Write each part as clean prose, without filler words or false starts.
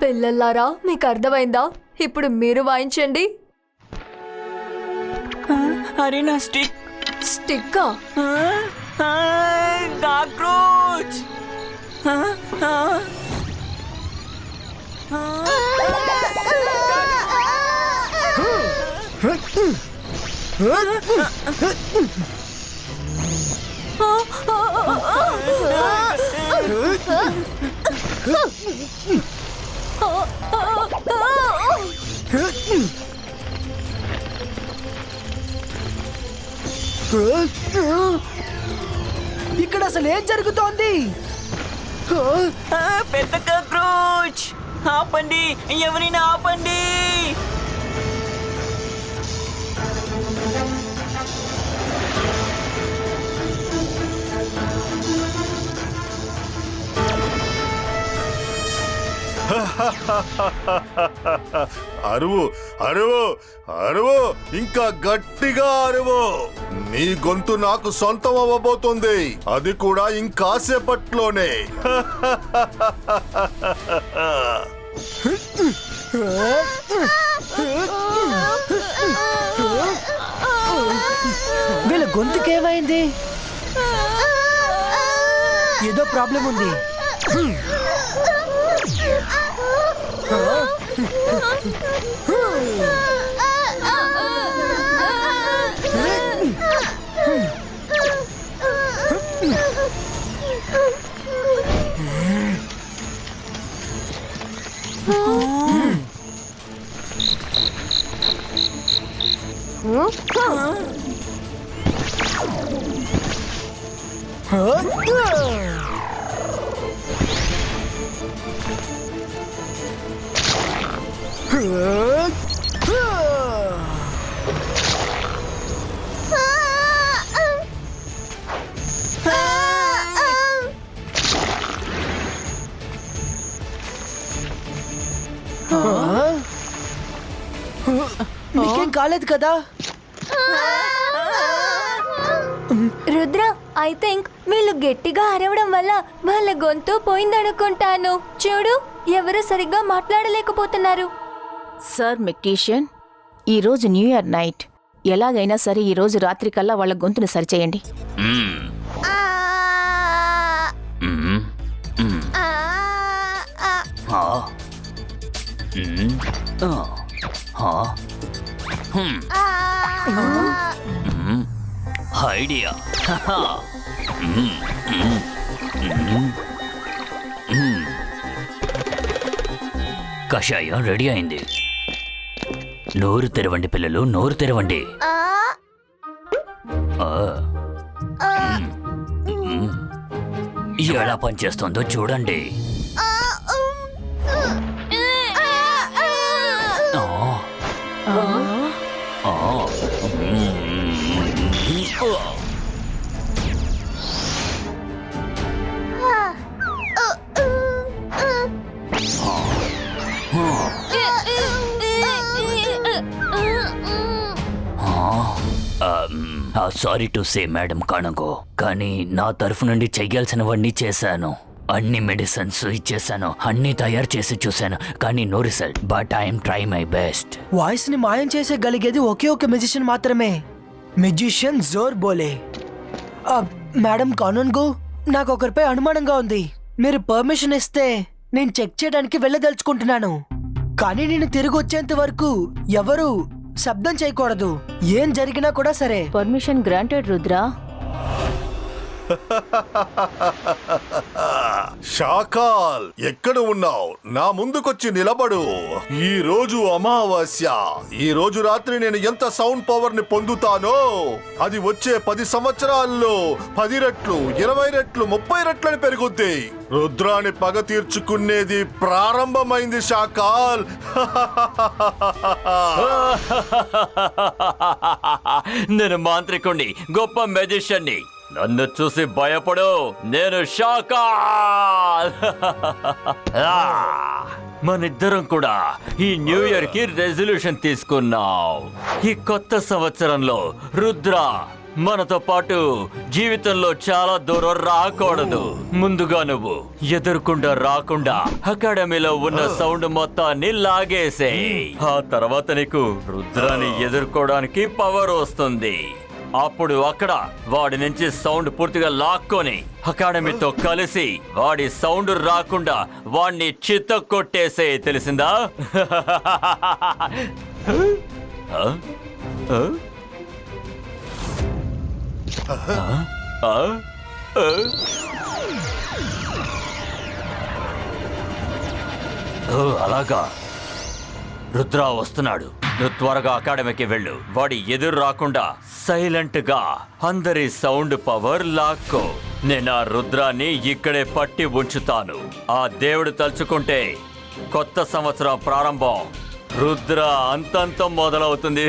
పిల్లల్లారా మీకు అర్థమైందా? ఇప్పుడు మీరు వాయించండి. అరే నా స్టిక్. స్టిక్కా? కాక్రోచ్. ఇక్కడ అసలు ఏం జరుగుతోంది? పెద్ద కాక్రోచ్. ఆపండి, ఎవరైనా ఆపండి. అరువు అరువు అరువు, ఇంకా గట్టిగా అరువు. నీ గొంతు నాకు సొంతం అవ్వబోతుంది, అది కూడా ఇంకాసేపట్లోనే. వీళ్ళ గొంతుకేమైంది? ఏదో ప్రాబ్లం ఉంది. నీకేం కాలేదు కదా? రుద్ర, ఐ థింక్ వీళ్ళు గట్టిగా అరవడం వల్ల వాళ్ళ గొంతు పోయిందనుకుంటాను. చూడు, ఎవరు సరిగ్గా మాట్లాడలేకపోతున్నారు. సార్ మెక్టీషియన్, ఈరోజు న్యూ ఇయర్ నైట్ ఎలాగైనా సరే ఈరోజు రాత్రి కల్లా వాళ్ళ గొంతును సరిచేయండి. ఐడియా. కషాయం రెడీ అయింది. నోరు తెరవండి పిల్లలు, నోరు తెరవండి. ఎలా పనిచేస్తుందో చూడండి. సారీ టు సే మేడం కణగో, కానీ నా తరఫు నుండి చెయ్యాల్సినవన్నీ చేశాను. అన్ని మెడిసిన్స్ ఇచ్చేసాను, అన్ని తయారు చేసి చూశాను, కానీ no result. But I'm try my best. Voice ని మాయం చేసేగలిగేది ఒకే ఒక మెజిషియన్ మాత్రమే, మెజిషియన్ జోర్ బోలే. మేడం కానూన్గో, నాకు ఒకరిపై అనుమానంగా ఉంది. మీరు పర్మిషన్ ఇస్తే నేను చెక్ చేయడానికి వెళ్ళదలుచుకుంటున్నాను, కానీ నేను తిరిగి వచ్చేంత వరకు ఎవరు శబ్దం చేయకూడదు. ఏం జరిగినా కూడా సరే. Permission granted Rudra. షాకాల్, ఎక్కడ ఉన్నావు? నా ముందుకొచ్చి నిలబడు. ఈ రోజు అమావాస్య. ఈ రోజు రాత్రి నేను ఎంత సౌండ్ పవర్ ని పొందుతానో అది వచ్చే 10 సంవత్సరాల్లో 10 రెట్లు, 20 రెట్లు, 30 రెట్లని పెరుగుద్ది. రుద్రాని పగ తీర్చుకునేది ప్రారంభమైంది షాకాల్. నేను మాంత్రికుణ్ణి, గొప్ప మెజిషియన్ని. నన్ను చూసి భయపడు, నేను షాకాల్. మనిద్దరం కూడా ఈ న్యూ ఇయర్ కి రెజల్యూషన్ తీసుకున్నాం. ఈ కొత్త సంవత్సరంలో రుద్ర మనతో పాటు జీవితంలో చాలా దూరం రాకూడదు. ముందుగా నువ్వు ఎదురుకుండా రాకుండా అకాడమీలో ఉన్న సౌండ్ మొత్తాన్ని లాగేసే. ఆ తర్వాత నీకు రుద్రాన్ని ఎదుర్కోవడానికి పవర్ వస్తుంది. అప్పుడు అక్కడ వాడి నుంచి సౌండ్ పూర్తిగా లాక్కొని అకాడమీతో కలిసి వాడి సౌండ్ రాకుండా వాడిని చిత్త కొట్టేసే. తెలిసిందా? అలాగా, రుద్ర వస్తున్నాడు. నువ్వు త్వరగా అకాడమీకి వెళ్ళు. వాడి ఎదురు రాకుండా సైలెంట్ గా అందరి సౌండ్ పవర్ లాక్కో. నేను ఆ రుద్రాన్ని ఇక్కడే పట్టి ఉంచుతాను. ఆ దేవుడు తలుచుకుంటే కొత్త సంవత్సరం ప్రారంభం రుద్ర అంతంతం మొదలవుతుంది.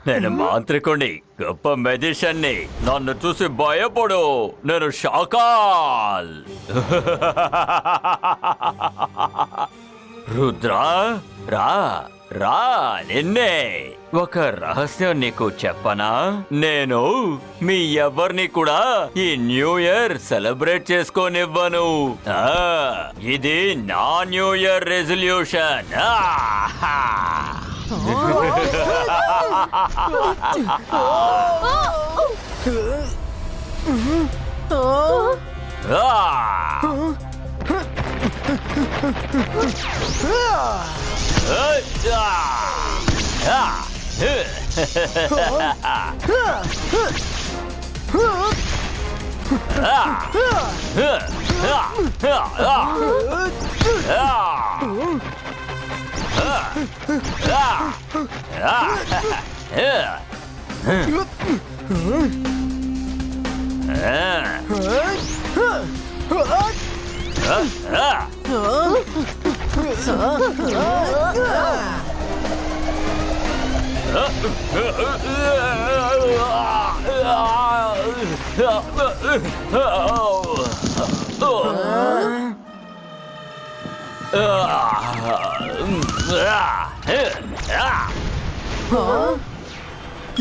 నేను మాంత్రికుణ్ణి, గొప్ప మెజిషియన్ని. నన్ను చూసి భయపడు. నేను షాకాల్. రుద్రా, రా రా, నిన్నే. ఒక రహస్యం నీకు చెప్పనా? నేను మీ ఎవరిని కూడా ఈ న్యూ ఇయర్ సెలబ్రేట్ చేసుకోనివ్వను. ఇది నా new year resolution.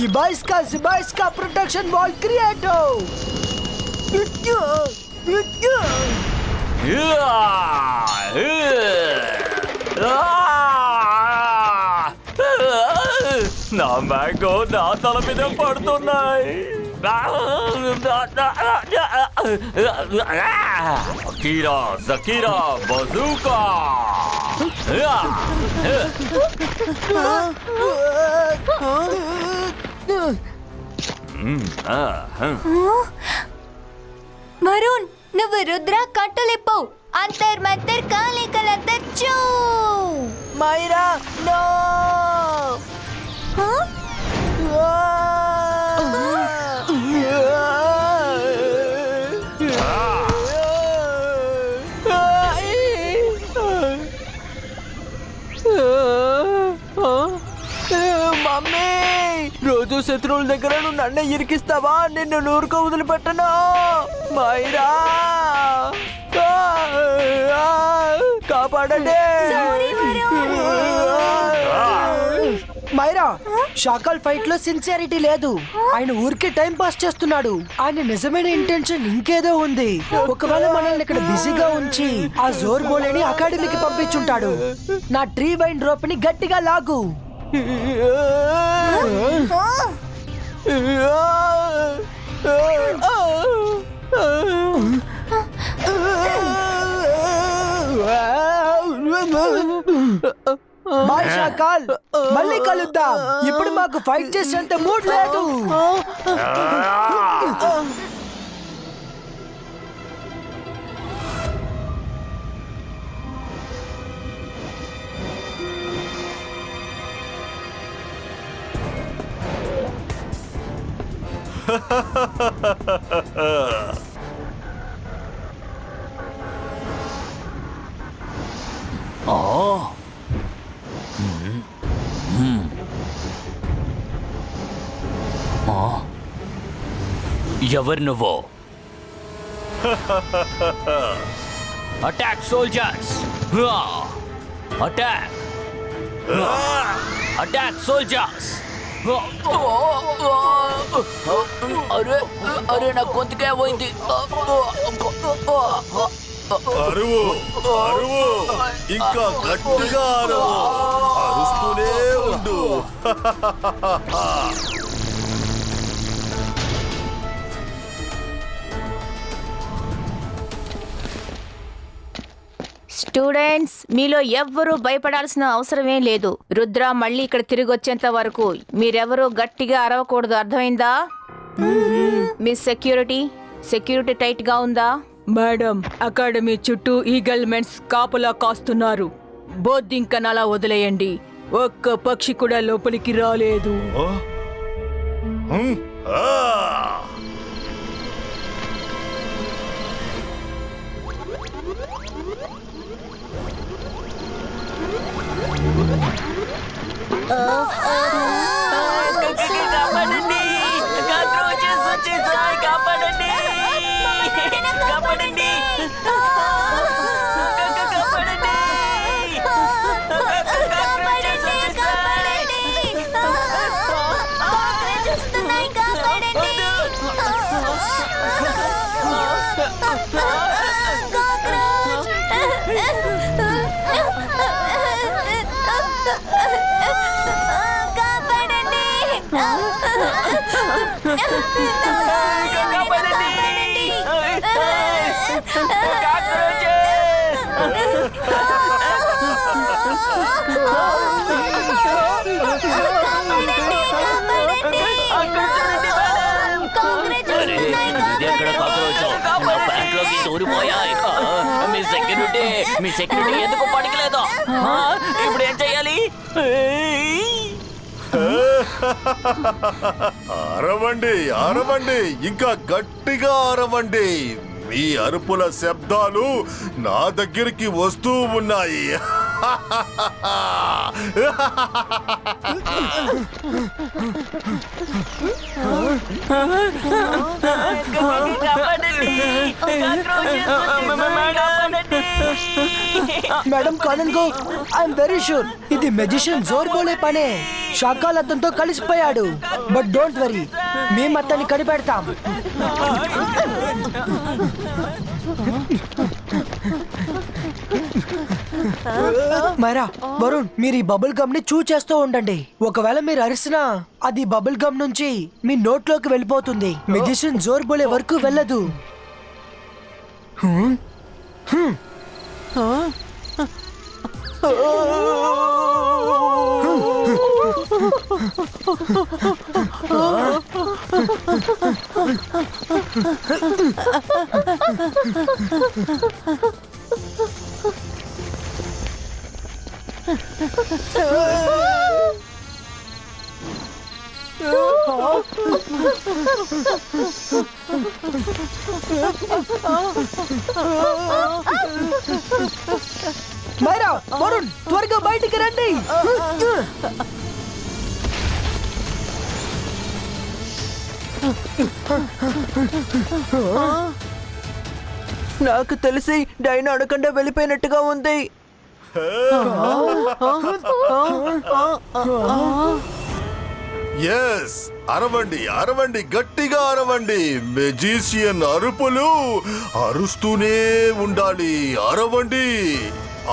Ibaiska protection wall creato. నా మ్యాంగో నా తల మీద పడుతున్నాయి. అకీరా, జకీరా, బజూకా. వరుణ్, నువ్వు రుద్ర కట్టులిప్పు. అంతర్ మంతర్ కాళీ కలంతర్ చూ. మైరా నో. మమ్మీ, రోజు శత్రువుల దగ్గర నువ్వు నన్ను ఇరికిస్తావా? నిన్ను నూరుకో వదిలిపెట్టను. మైరా, కాపాడండి. మైరా, షాకల్ ఫైట్ లో సిన్సియారిటీ లేదు. ఆయన ఊరికే టైం పాస్ చేస్తున్నాడు. ఆయన నిజమైన ఇంటెన్షన్ ఇంకేదో ఉంది. ఒకవేళ మనల్ని ఇక్కడ బిజీగా ఉంచి ఆ జోర్ బోలేని అకాడమీకి పంపించుంటాడు. నా ట్రీ వైన్ రోప్ ని గట్టిగా లాగు. బాయ్ షాకాల్, మళ్ళీ కలుద్దాం. ఇప్పుడు మాకు ఫైట్ చేసేంత మూడ్ లేదు. ఎవరు నువ్వు? Attack soldiers! Attack! Attack soldiers! అరే అరే నా గొంతుకే పోయింది. అరువు అరువు ఇంకా గట్టిగా అరువు, అరుస్తూనే ఉండు. స్టూడెంట్స్, మీలో ఎవ్వరూ భయపడాల్సిన అవసరమేం లేదు. రుద్ర మళ్ళీ ఇక్కడ తిరిగి వచ్చేంత వరకు మీరెవరూ గట్టిగా అరవకూడదు, అర్థమైందా? మీ సెక్యూరిటీ టైట్ గా ఉందా? మేడం, అకాడమీ చుట్టూ ఈగల్మెంట్స్ కాపలా కాస్తున్నారు. బోర్డింకనలా వదిలేయండి. ఒక్క పక్షి కూడా లోపలికి రాలేదు. మీ సెక్యూరిటీ ఎందుకు పడికలేదు? ఇప్పుడు ఏం చెయ్యాలి? అరవండి అరవండి, ఇంకా గట్టిగా అరవండి. మీ అరుపుల శబ్దాలు నా దగ్గరికి వస్తూ ఉన్నాయి. మేడం కానన్ గో, ఐఎమ్ వెరీ షూర్ ఇది మెజిషియన్ జోర్ బోలే పనే. షాకాల్ అతనితో కలిసిపోయాడు. బట్ డోంట్ వరీ, మేము అతన్ని కనిపెడతాం. మైరా, వరుణ్, మీరు ఈ బబుల్ గమ్ ని చూ చేస్తూ ఉండండి. ఒకవేళ మీరు అరిసినా అది బబుల్ గమ్ నుంచి మీ నోట్లోకి వెళ్ళిపోతుంది. మెజిషియన్ జోర్ బోలే వరకు వెళ్ళదు. మైరా, వరుణ్, త్వరగా బయటికి రండి. నాకు తెలిసి డైనా అడగకుండా వెళ్ళిపోయినట్టుగా ఉంది. ఎస్, అరవండి అరవండి, గట్టిగా అరవండి. మెజిషియన్ అరుపులు అరుస్తూనే ఉండాలి. అరవండి,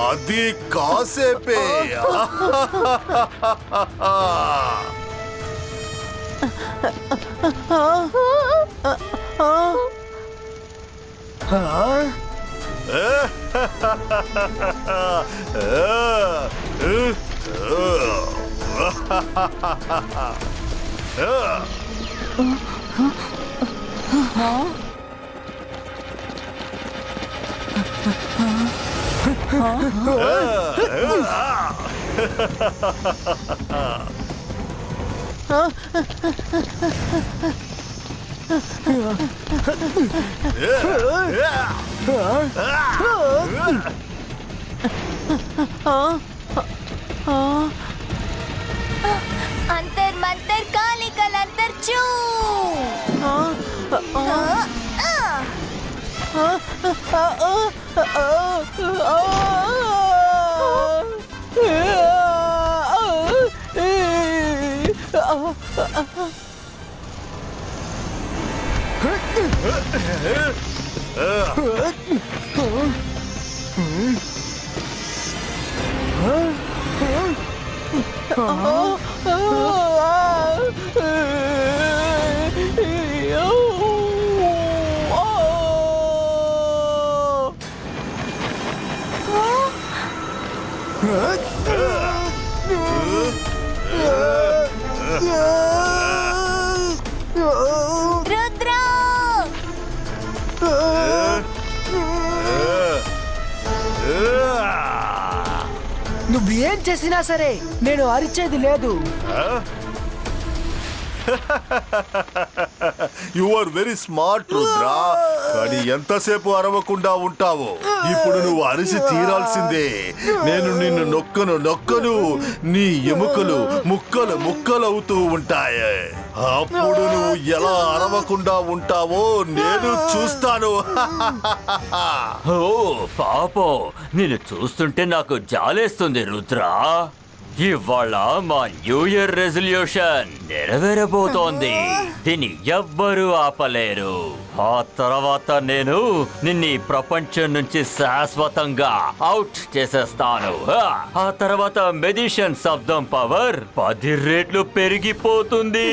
అది కాసేపే. అంతర్ మంతర్ కాళికల్ అంతర్ చూ. రుద్ర నువ్వు ఏం చేసినా సరే నేను అరిచేది లేదు. You are very smart Rudra, కానీ ఎంతసేపు అరవకుండా ఉంటావు? ఇప్పుడు నువ్వు అరిసి తీరాల్సిందే. నేను నిన్ను నొక్కను నీ ఎముకలు ముక్కలవుతూ ఉంటాయి. అప్పుడు నువ్వు ఎలా అరవకుండా ఉంటావో నేను చూస్తాను. ఓ పాపం, నిన్ను చూస్తుంటే నాకు జాలేస్తుంది రుద్రా. ఇవాళ మా న్యూ ఇయర్ రెజల్యూషన్ నెరవేరబోతోంది. దీన్ని ఎవ్వరూ ఆపలేరు. ఆ తర్వాత నేను నిన్ను ప్రపంచం నుంచి శాశ్వతంగా అవుట్ చేసేస్తాను. ఆ తర్వాత మెజిషియన్ శబ్దం పవర్ 10 రెట్లు పెరిగిపోతుంది.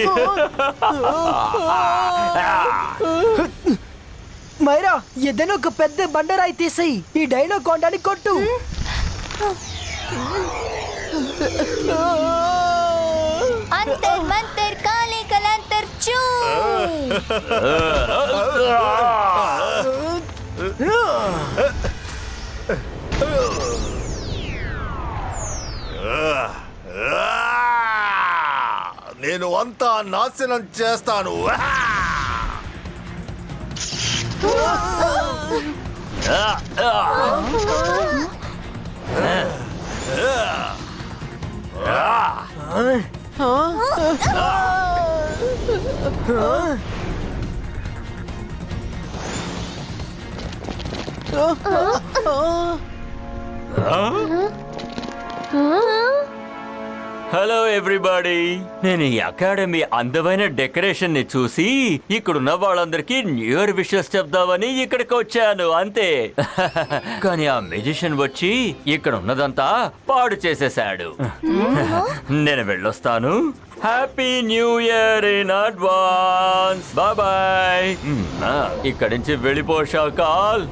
మైరా, ఏదైనా ఒక పెద్ద బండరాయి తీసేయి, ఈ డైనో కొండని కొట్టు. అంతర్ మంతర్ కాళీ కలాంతర్ చూ. నేను అంతా నాశనం చేస్తాను. హలో ఎవ్రీబడి, నేను ఈ అకాడమీ అందమైన డెకరేషన్ ని చూసి ఇక్కడున్న వాళ్ళందరికీ న్యూ ఇయర్ విషెస్ చెప్దామని ఇక్కడికి వచ్చాను, అంతే. కానీ ఆ మెజిషియన్ వచ్చి ఇక్కడ ఉన్నదంతా పాడు చేసేశాడు. నేను వెళ్ళొస్తాను. Happy new year in advance. Bye. ఇక్కడి నుంచి వెళ్ళిపో షాకాల్.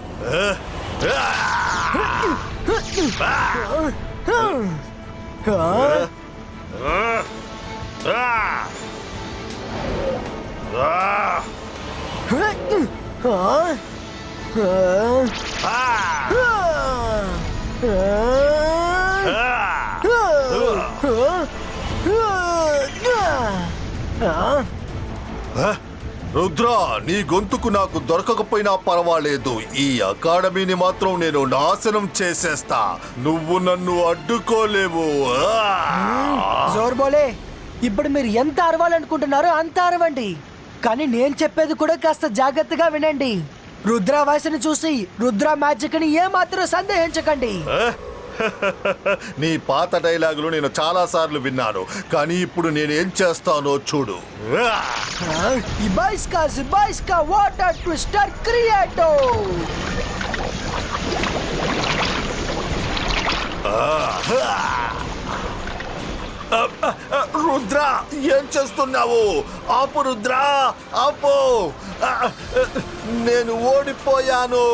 రుద్ర, నీ గొంతుకు నాకు దొరకకపోయినా పర్వాలేదు. ఈ అకాడమీని మాత్రం నేను నాశనం చేసేస్తా. నువ్వు నన్ను అడ్డుకోలేవు. జోర్ బోలే, ఇప్పుడు మీరు ఎంత అరవాలనుకుంటున్నారో అంత అరవండి. కానీ నేను చెప్పేది కూడా కాస్త జాగ్రత్తగా వినండి. రుద్ర వాయిస్ని చూసి రుద్ర మ్యాజిక్ ని ఏమాత్రం సందేహించకండి. నీ పాత డైలాగులు నేను చాలా సార్లు విన్నాను, కానీ ఇప్పుడు నేనేం చేస్తానో చూడు. ఇబాయిస్కా వాటర్ ట్విస్టర్ క్రియేటో. రుద్ర, ఏం చేస్తున్నావు? ఆపు రుద్ర, ఆపు. నేను ఓడిపోయాను.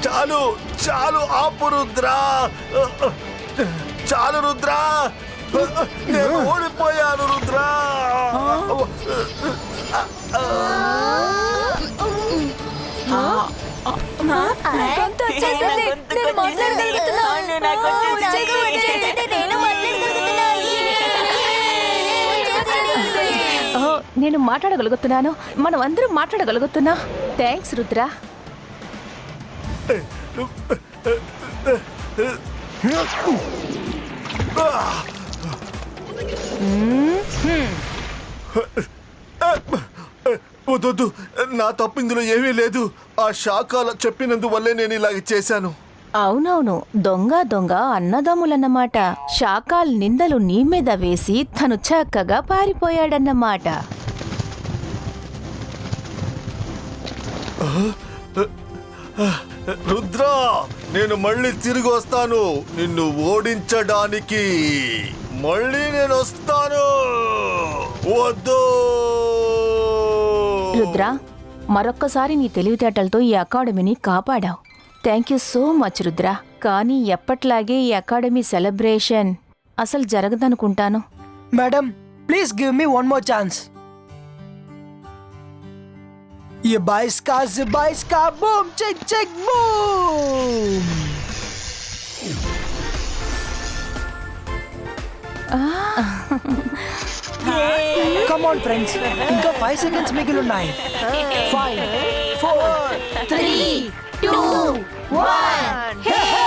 చాలు చాలు, ఆపు రుద్ర. చాలు రుద్ర, నేను ఓడిపోయాను రుద్ర. నేను మాట్లాడగలుగుతున్నాను. మనం అందరం మాట్లాడగలుగుతున్నా. థ్యాంక్స్ రుద్ర. వద్దు, నా తప్పు ఇందులో ఏమీ లేదు. ఆ శాఖల చెప్పినందువల్లే నేను ఇలాగ చేశాను. అవునవును, దొంగ దొంగ అన్నదమ్ములన్నమాట. శాకాల్ నిందలు నీ మీద వేసి తను చక్కగా పారిపోయాడన్నమాట. రుద్ర, నేను మళ్ళీ తిరిగి వస్తాను నిన్ను ఓడించడానికి. మళ్ళీ నేను వస్తాను. వద్దు రుద్ర, మరొక్కసారి నీ తెలివితేటలతో ఈ అకాడమీని కాపాడావు. Thank you so much Rudra. కానీ ఎప్పట్లాగే ఈ అకాడమీ సెలబ్రేషన్ అసలు జరగదనుకుంటాను. Madam, please give me one more chance. ये 22 का बूम चिक चिक बूम. Come on friends, ఇంకా 5 seconds మిగిలి ఉన్నాయి. 5 4 3 2 1.